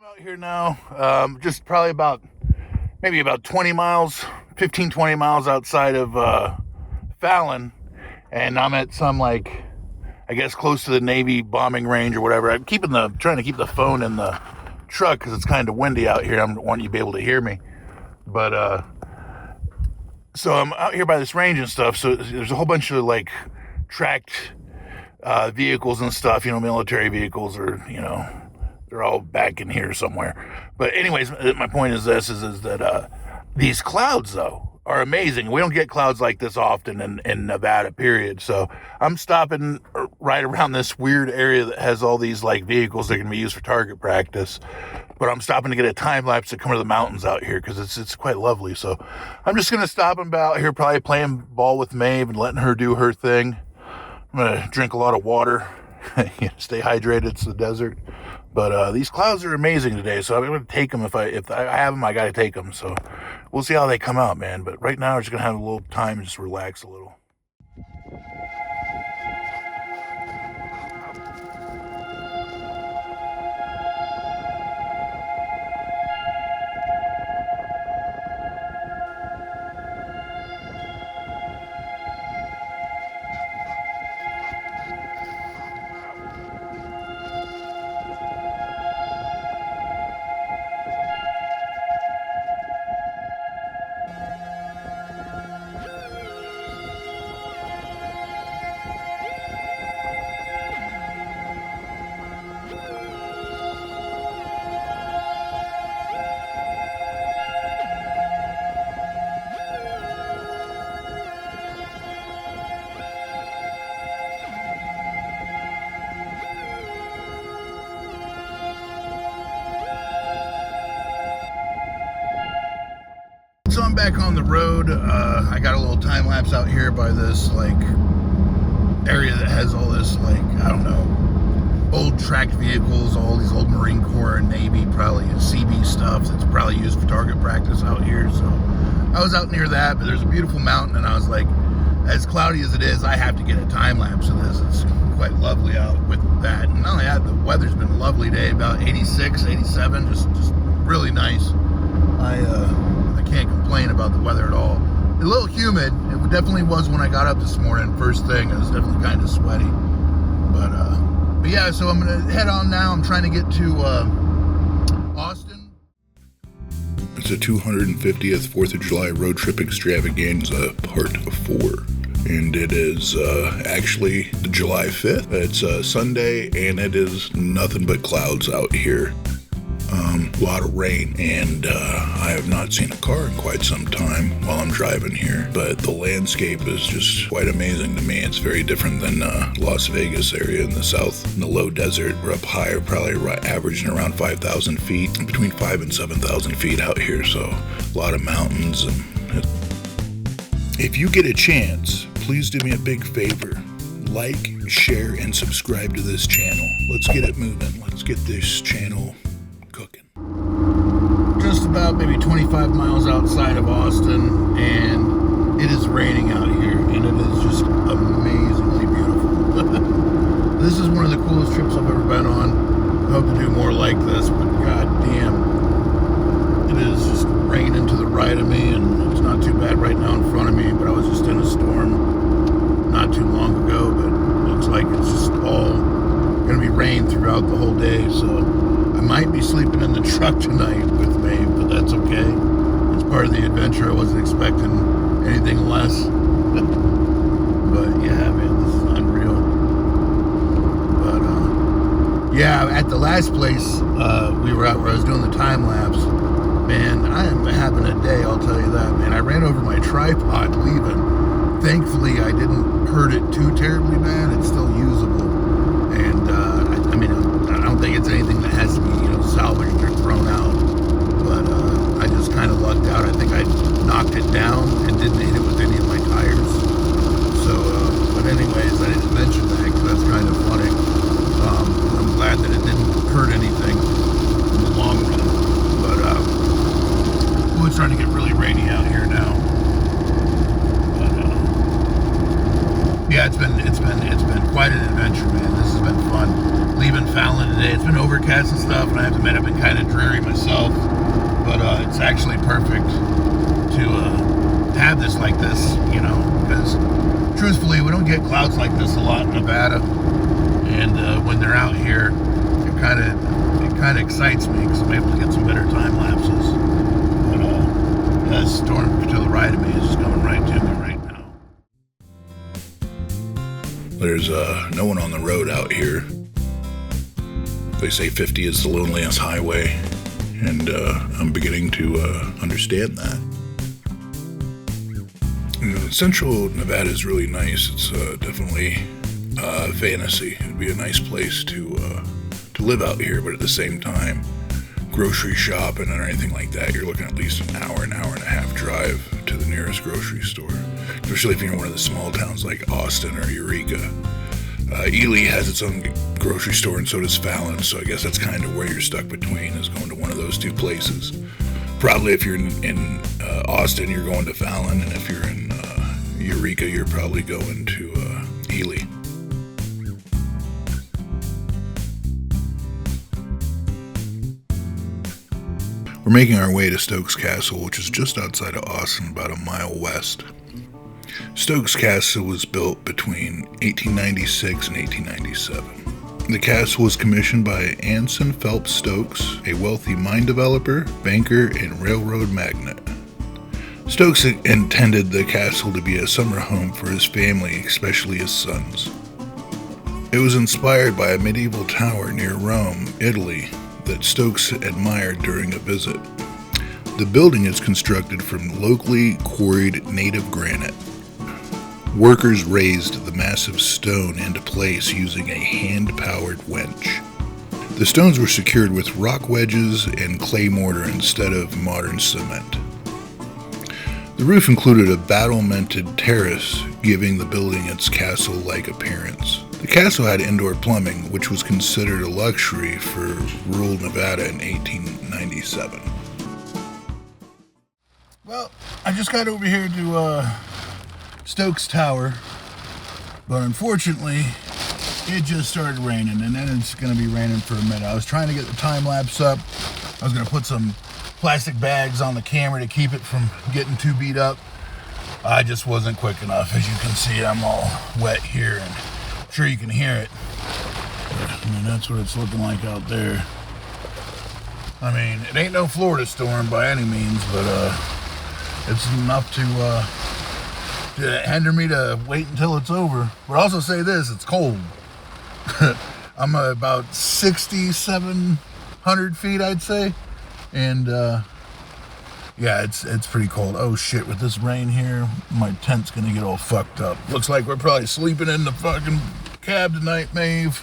out here now, just probably maybe about 20 miles, 15, 20 miles outside of Fallon, and I'm at some, like, I guess close to the Navy bombing range or whatever. I'm trying to keep the phone in the truck because it's kind of windy out here. I want you to be able to hear me, but so I'm out here by this range and stuff. So there's a whole bunch of like tracked vehicles and stuff, military vehicles, or they're all back in here somewhere. But anyways, my point is this: is that these clouds though are amazing. We don't get clouds like this often in Nevada, period. So I'm stopping right around this weird area that has all these like vehicles that are going to be used for target practice. But I'm stopping to get a time lapse to come to the mountains out here because it's quite lovely. So I'm just going to stop about here, probably playing ball with Maeve and letting her do her thing. I'm going to drink a lot of water, stay hydrated. It's the desert. But these clouds are amazing today, so I'm going to take them. If I have them, I got to take them. So we'll see how they come out, man. But right now, we're just going to have a little time and just relax a little. So I'm back on the road. I got a little time lapse out here by this like area that has all this like, I don't know, old tracked vehicles, all these old Marine Corps and Navy, probably CB stuff that's probably used for target practice out here. So I was out near that, but there's a beautiful mountain, and I was like, as cloudy as it is, I have to get a time lapse of this. It's quite lovely out with that. And not only that, the weather's been lovely today, about 86, 87, just really nice. I can't complain about the weather at all. A little humid. It definitely was when I got up this morning. First thing, it was definitely kind of sweaty. But yeah, so I'm gonna head on now. I'm trying to get to Austin. It's a 250th 4th of July road trip extravaganza part 4. And it is actually July 5th. It's Sunday, and it is nothing but clouds out here. A lot of rain, and I have not seen a car in quite some time while I'm driving here, but the landscape is just quite amazing to me. It's very different than Las Vegas area in the south, in the low desert. We're up higher, probably averaging around 5,000 feet, between 5,000 and 7,000 feet out here, so a lot of mountains. And if you get a chance, please do me a big favor. Like, share, and subscribe to this channel. Let's get it moving. Let's get this channel cooking. Just about maybe 25 miles outside of Austin, and it is raining out here, and it is just amazingly beautiful. This is one of the coolest trips I've ever been on. I hope to do more like this, but god damn, it is just raining to the right of me, and it's not too bad right now in front of me, but I was just in a storm not too long ago, but it looks like it's just all going to be rain throughout the whole day, so I might be sleeping in the truck tonight with Maeve, but that's okay. It's part of the adventure. I wasn't expecting anything less. But yeah, man, this is unreal. But yeah, at the last place we were at where I was doing the time lapse, man, I am having a day, I'll tell you that, man. I ran over my tripod leaving. Thankfully, I didn't hurt it too terribly bad. It's still usable. And I mean, I don't think it's anything that has to be, salvaged or thrown out. But I just kind of lucked out. I think I knocked it down and didn't hit it with any of my tires. So, but anyways, I didn't mention that because that's kind of funny. I'm glad that it didn't hurt anything in the long run. But it's starting to get really rainy out here now. Yeah, it's been quite an adventure, man. This has been fun. Leaving Fallon today. It's been overcast and stuff, and I kind of dreary myself, but it's actually perfect to have this like this, you know, because truthfully, we don't get clouds like this a lot in Nevada, and when they're out here, it kind of excites me because I'm able to get some better time lapses. But that storm to the right of me is just coming right to me right now. There's no one on the road out here. They say 50 is the loneliest highway, and I'm beginning to understand that. Central Nevada is really nice. It's definitely fantasy. It'd be a nice place to live out here, but at the same time, grocery shopping or anything like that, you're looking at least an hour and a half drive to the nearest grocery store, especially if you're in one of the small towns like Austin or Eureka. Ely has its own grocery store, and so does Fallon, so I guess that's kind of where you're stuck between, is going to one of those two places. Probably if you're in Austin, you're going to Fallon, and if you're in Eureka, you're probably going to Ely. We're making our way to Stokes Castle, which is just outside of Austin, about a mile west. Stokes Castle was built between 1896 and 1897. The castle was commissioned by Anson Phelps Stokes, a wealthy mine developer, banker, and railroad magnate. Stokes intended the castle to be a summer home for his family, especially his sons. It was inspired by a medieval tower near Rome, Italy, that Stokes admired during a visit. The building is constructed from locally quarried native granite. Workers raised the massive stone into place using a hand-powered winch. The stones were secured with rock wedges and clay mortar instead of modern cement. The roof included a battlemented terrace, giving the building its castle-like appearance. The castle had indoor plumbing, which was considered a luxury for rural Nevada in 1897. Well, I just got over here to Stokes Tower, but unfortunately it just started raining, and then it's going to be raining for a minute. I was trying to get the time lapse up. I was going to put some plastic bags on the camera to keep it from getting too beat up. I just wasn't quick enough. As you can see, I'm all wet here, and I'm sure you can hear it. I mean, that's what it's looking like out there. I mean, it ain't no Florida storm by any means, but it's enough to hinder me to wait until it's over. But also say this, it's cold. I'm about 6,700 feet, I'd say. And yeah, it's pretty cold. Oh shit, with this rain here, my tent's gonna get all fucked up. Looks like we're probably sleeping in the fucking cab tonight, Maeve.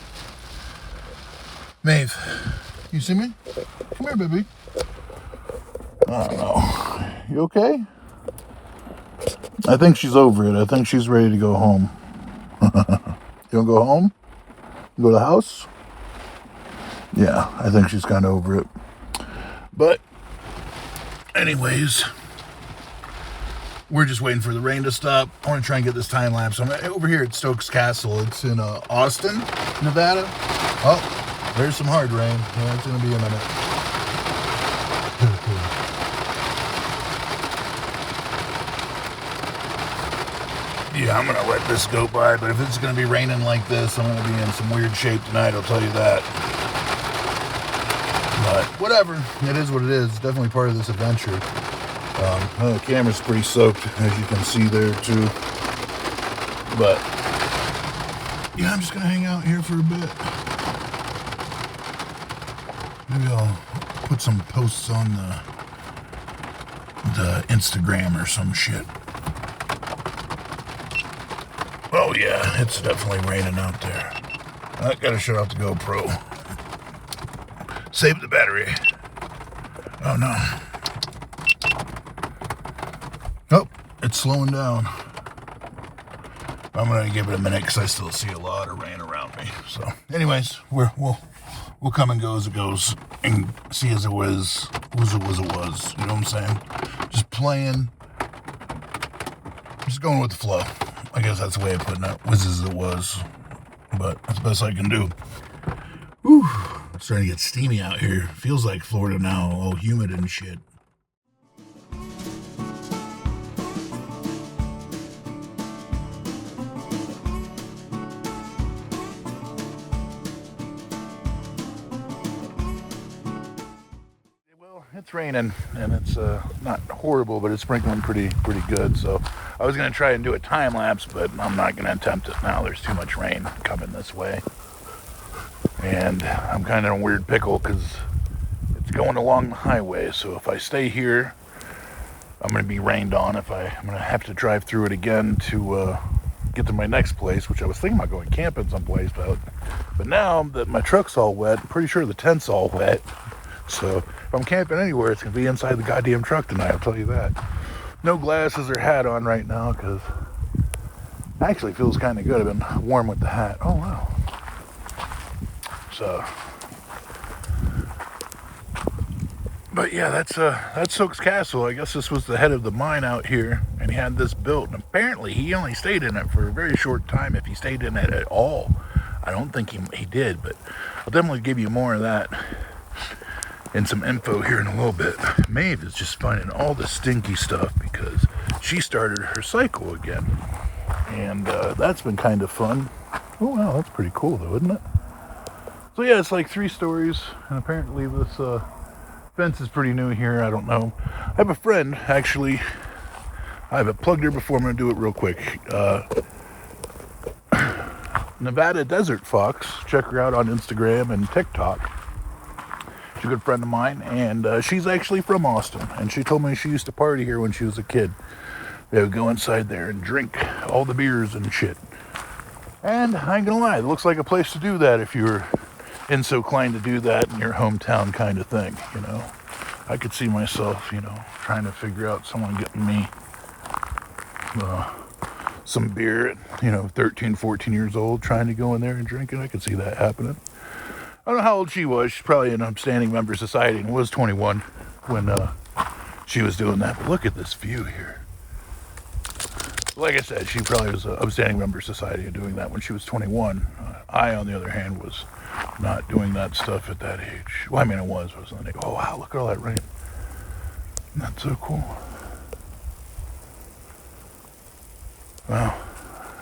Maeve, you see me? Come here, baby. I don't know. You okay? I think she's over it. I think she's ready to go home. You wanna go home? Go to the house? Yeah, I think she's kind of over it. But anyways, we're just waiting for the rain to stop. I want to try and get this time lapse. I'm over here at Stokes Castle. It's in Austin, Nevada. Oh, there's some hard rain. Yeah, it's going to be a minute. Yeah, I'm going to let this go by, but if it's going to be raining like this, I'm going to be in some weird shape tonight, I'll tell you that. But whatever, it is what it is. It's definitely part of this adventure. The camera's pretty soaked, as you can see there too. But yeah, I'm just gonna hang out here for a bit. Maybe I'll put some posts on the Instagram or some shit. Oh yeah, it's definitely raining out there. I gotta shut off the GoPro. Save the battery. Oh no. Oh, it's slowing down. I'm gonna give it a minute because I still see a lot of rain around me. So, anyways, we'll come and go as it goes, and see as it was. You know what I'm saying? Just playing, just going with the flow. I guess that's the way of putting it. Was as it was, but that's the best I can do. Whew. It's starting to get steamy out here. Feels like Florida now, all humid and shit. Well, it's raining, and it's not horrible, but it's sprinkling pretty good. So I was going to try and do a time lapse, but I'm not going to attempt it now. There's too much rain coming this way. And I'm kind of in a weird pickle because it's going along the highway. So if I stay here, I'm going to be rained on. I'm going to have to drive through it again to get to my next place, which I was thinking about going camping someplace. But now that my truck's all wet, I'm pretty sure the tent's all wet. So if I'm camping anywhere, it's going to be inside the goddamn truck tonight, I'll tell you that. No glasses or hat on right now because it actually feels kind of good. I've been warm with the hat. Oh, wow. So, but yeah, that's Stokes Castle. I guess this was the head of the mine out here, and he had this built. And apparently, he only stayed in it for a very short time, if he stayed in it at all. I don't think he did, but I'll definitely give you more of that and some info here in a little bit. Maeve is just finding all the stinky stuff because she started her cycle again, and that's been kind of fun. Oh wow, that's pretty cool though, isn't it? So yeah, it's like 3 stories, and apparently this fence is pretty new here. I don't know. I have a friend, actually. I haven't plugged her before. I'm going to do it real quick. Nevada Desert Fox. Check her out on Instagram and TikTok. She's a good friend of mine, and she's actually from Austin. And she told me she used to party here when she was a kid. They would go inside there and drink all the beers and shit. And I ain't gonna lie, it looks like a place to do that if you're so inclined to do that in your hometown kind of thing, you know. I could see myself, you know, trying to figure out someone getting me some beer at, 13, 14 years old, trying to go in there and drink it. I could see that happening. I don't know how old she was. She's probably an upstanding member of society and was 21 when she was doing that. But look at this view here. Like I said, she probably was an upstanding member of society and doing that when she was 21. I, on the other hand, was not doing that stuff at that age. Well, I mean, I wasn't. Oh, wow, look at all that rain. That's so cool. Wow.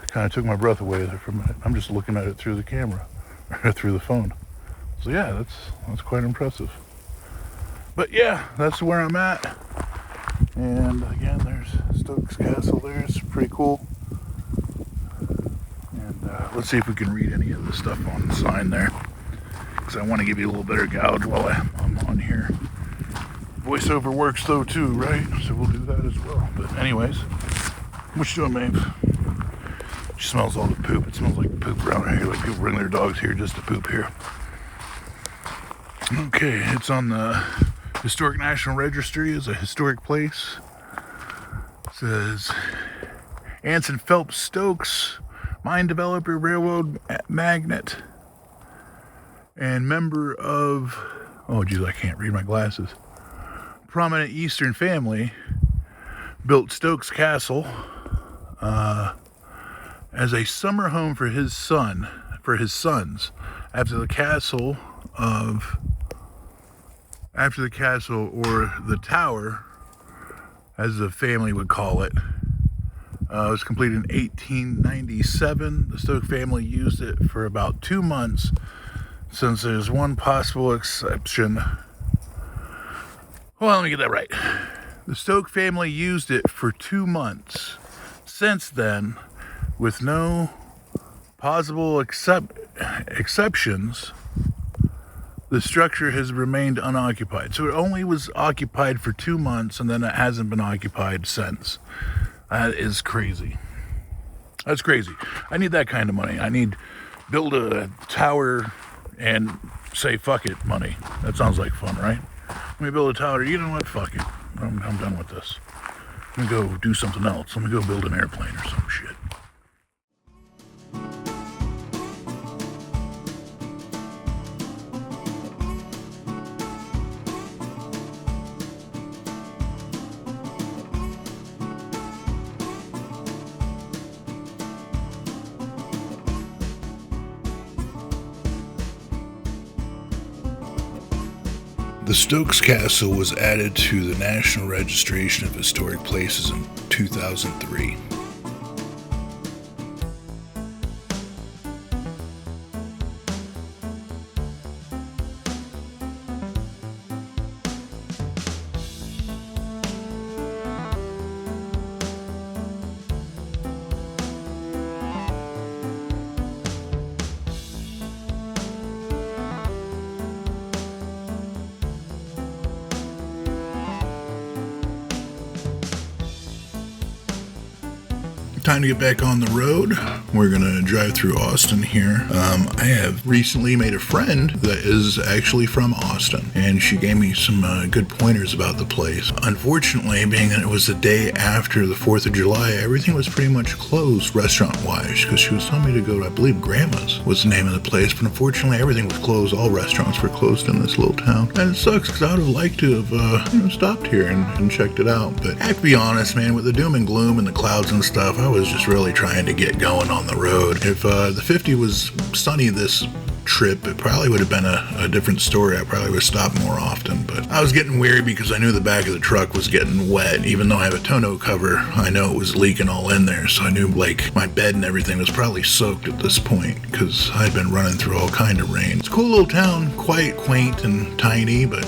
Kind of took my breath away there for a minute. I'm just looking at it through the camera, or through the phone. So yeah, that's quite impressive. But yeah, that's where I'm at. And again, there's Stokes Castle there. It's pretty cool. And let's see if we can read any of the stuff on the sign there, because I want to give you a little better gouge while I'm on here. Voiceover works though too, right? So we'll do that as well. But anyways, what you doing, Maeve? She smells all the poop. It smells like poop around here, like people bring their dogs here just to poop here. Okay, it's on the Historic National Registry as a historic place. It says Anson Phelps Stokes, mine developer, railroad magnate, and member of, oh geez, I can't read my glasses, prominent Eastern family, built Stokes Castle as a summer home for his sons, after the castle, or the tower, as the family would call it, was completed in 1897. The Stokes family used it for about 2 months, since there's one possible exception. Well, let me get that right. The Stokes family used it for 2 months. Since then, with no possible exceptions, the structure has remained unoccupied. So it only was occupied for 2 months, and then it hasn't been occupied since. That is crazy. That's crazy. I need that kind of money. I need build a tower and say fuck it money. That sounds like fun, right? Let me build a tower. You know what? Fuck it. I'm done with this. Let me go do something else. Let me go build an airplane or some shit. The Stokes Castle was added to the National Registration of Historic Places in 2003. Time to get back on the road. We're gonna drive through Austin here. I have recently made a friend that is actually from Austin, and she gave me some good pointers about the place. Unfortunately, being that it was the day after the 4th of July, everything was pretty much closed restaurant-wise, because she was telling me to go to, I believe, Grandma's was the name of the place, but unfortunately everything was closed. All restaurants were closed in this little town, and it sucks because I would have liked to have stopped here and checked it out. But I have to be honest, man, with the doom and gloom and the clouds and stuff, I was just really trying to get going on the road. If the 50 was sunny this trip, it probably would have been a different story. I probably would have stopped more often, but I was getting weary because I knew the back of the truck was getting wet. Even though I have a tonneau cover, I know it was leaking all in there, so I knew like my bed and everything was probably soaked at this point because I'd been running through all kind of rain. It's a cool little town, quite quaint and tiny, but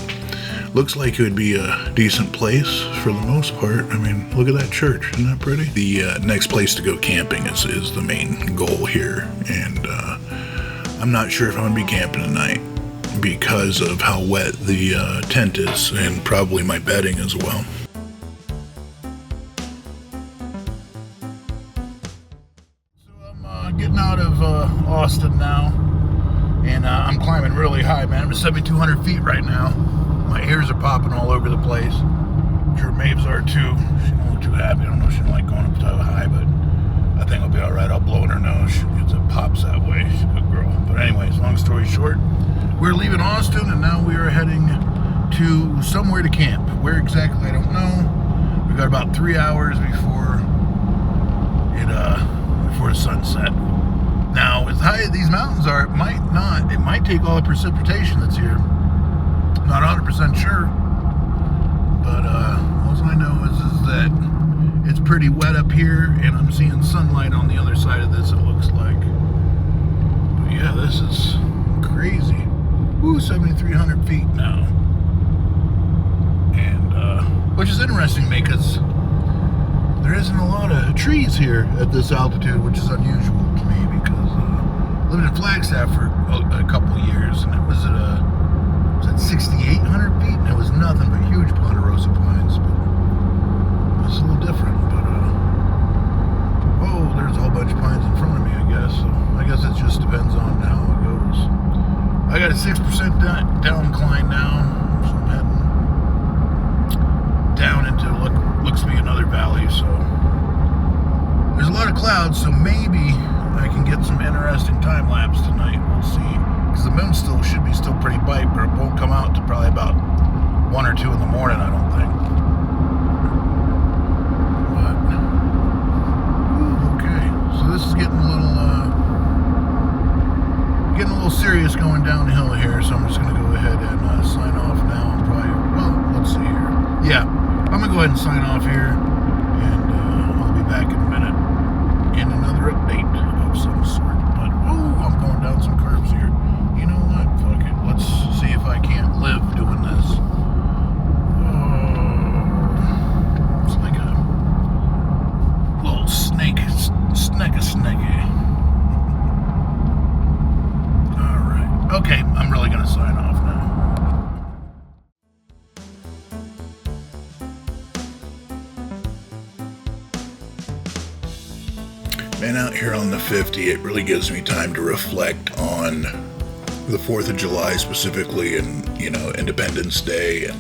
looks like it would be a decent place for the most part. I mean, look at that church. Isn't that pretty? The next place to go camping is the main goal here. And I'm not sure if I'm going to be camping tonight because of how wet the tent is and probably my bedding as well. So I'm getting out of Austin now. And I'm climbing really high, man. I'm at 7,200 feet right now. My ears are popping all over the place. I'm sure Maeve's are too. She don't look too happy. I don't know if she don't like going up so high, but I think I'll be alright. I'll blow in her nose. She gets it pops that way. She's a good girl. But anyways, long story short, we're leaving Austin and now we are heading to somewhere to camp. Where exactly, I don't know. We've got about 3 hours before the sunset. Now, as high as these mountains are, it might take all the precipitation that's here. Not 100% sure, but all I know is that it's pretty wet up here, and I'm seeing sunlight on the other side of this, it looks like. But yeah, this is crazy. Ooh, 7,300 feet now. And, which is interesting to me, because there isn't a lot of trees here at this altitude, which is unusual to me, because I lived in Flagstaff for a couple of years, and it was at 6,800 feet, and it was nothing but huge ponderosa pines, but it's a little different. But oh, there's a whole bunch of pines in front of me, I guess. So I guess it just depends on how it goes. I got a 6% down climb now, so I'm heading down into what looks to be another valley. So there's a lot of clouds, so maybe I can get some interesting time lapse tonight. We'll see. Because the moon should be still pretty bright, but it won't come out to probably about 1 or 2 in the morning, I don't think. But okay, so this is getting a little serious going downhill here. So I'm just gonna go ahead and sign off now. Let's see here. Yeah, I'm gonna go ahead and sign off here, and I'll be back in a minute in another update of some sort. But I'm going down some curves here. You know what? Fuck it. Let's see if I can't live doing this. It's like a little snake. Alright. Okay, I'm really going to sign off now. Man, out here on the 50, it really gives me time to reflect on the 4th of July specifically, and, Independence Day, and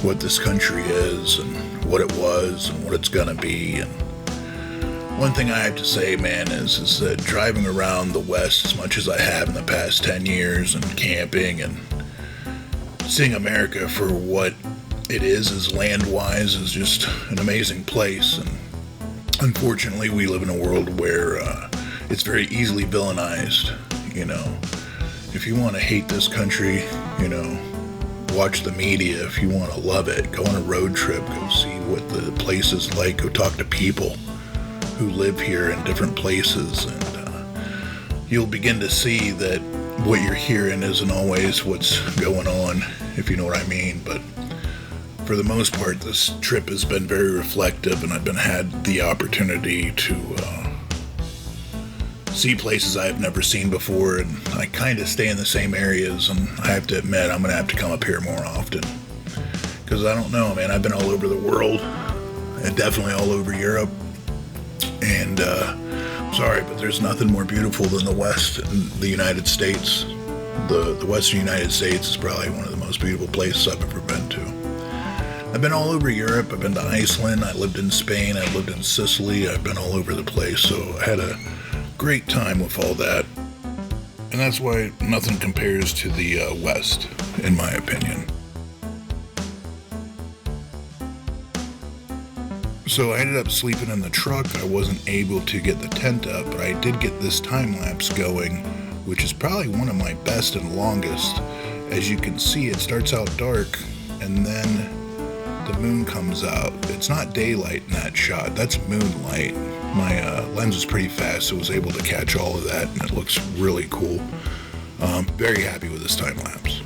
what this country is, and what it was, and what it's gonna be. And one thing I have to say, man, is that driving around the West as much as I have in the past 10 years, and camping, and seeing America for what it is land-wise, is just an amazing place. And unfortunately, we live in a world where it's very easily villainized. If you want to hate this country, watch the media if you want to love it. Go on a road trip, go see what the place is like, go talk to people who live here in different places, and you'll begin to see that what you're hearing isn't always what's going on, if you know what I mean. But for the most part, this trip has been very reflective, and I've had the opportunity to see places I've never seen before, and I kind of stay in the same areas, and I have to admit I'm going to have to come up here more often, because I don't know, man, I've been all over the world, and definitely all over Europe, and sorry, but there's nothing more beautiful than the West and the United States. The Western United States is probably one of the most beautiful places I've ever been to. I've been all over Europe. I've been to Iceland. I lived in Spain. I lived in Sicily. I've been all over the place. So I had a great time with all that. And that's why nothing compares to the West, in my opinion. So I ended up sleeping in the truck. I wasn't able to get the tent up, but I did get this time lapse going, which is probably one of my best and longest. As you can see, it starts out dark, and then the moon comes out. It's not daylight in that shot, that's moonlight. My lens is pretty fast, so I was able to catch all of that, and it looks really cool. Very happy with this time lapse.